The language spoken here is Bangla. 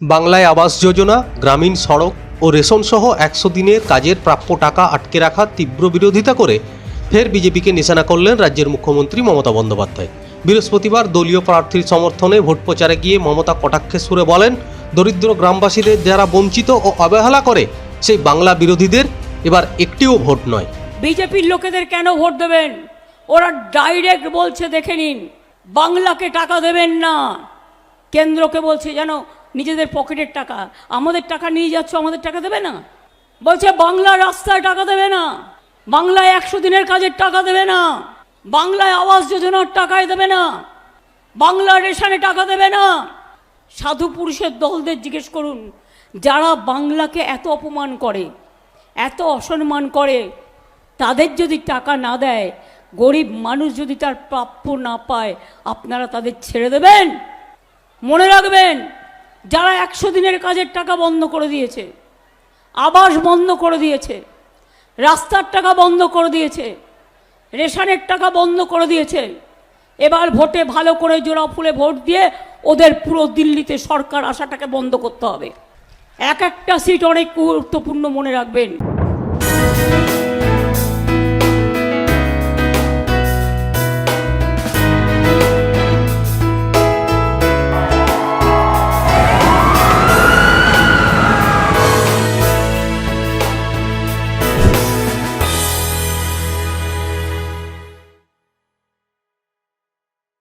বাংলায় আবাস যোজনা, গ্রামীণ সড়ক ও রেশন সহ 100 দিনের কাজের প্রাপ্য টাকা আটকে রাখার তীব্র বিরোধিতা করে ফের বিজেপিকে নিশানা করলেন রাজ্যের মুখ্যমন্ত্রী মমতা বন্দ্যোপাধ্যায়। বৃহস্পতিবার দলীয় প্রার্থীর সমর্থনে ভোট প্রচারে গিয়ে মমতা কটাক্ষে সুরে বলেন, দরিদ্র গ্রামবাসীদের যারা বঞ্চিত ও অবহেলা করে সেই বাংলা বিরোধীদের এবার একটিও ভোট নয়। বিজেপির লোকেদের কেন ভোট দেবেন? ওরা ডাইরেক্ট বলছে, দেখে নিন, বাংলাকে টাকা দেবেন না। কেন্দ্রকে বলছে যেন নিজেদের পকেটের টাকা, আমাদের টাকা নিয়ে যাচ্ছ, আমাদের টাকা দেবে না। বলছে বাংলা রাস্তায় টাকা দেবে না, বাংলায় 100 দিনের কাজের টাকা দেবে না, বাংলায় আবাস যোজনার টাকায় দেবে না, বাংলা রেশনে টাকা দেবে না। সাধু পুরুষের দলদের জিজ্ঞেস করুন, যারা বাংলাকে এত অপমান করে, এত অসম্মান করে, তাদের যদি টাকা না দেয়, গরিব মানুষ যদি তার প্রাপ্য না পায়, আপনারা তাদের ছেড়ে দেবেন? মনে রাখবেন, যারা 100 দিনের কাজের টাকা বন্ধ করে দিয়েছে, আবাস বন্ধ করে দিয়েছে, রাস্তার টাকা বন্ধ করে দিয়েছে, রেশনের টাকা বন্ধ করে দিয়েছে, এবার ভোটে ভালো করে জোড়া ফুলে ভোট দিয়ে ওদের পুরো দিল্লিতে সরকার আসাটাকে বন্ধ করতে হবে। এক একটা সিট অনেক গুরুত্বপূর্ণ, মনে রাখবেন।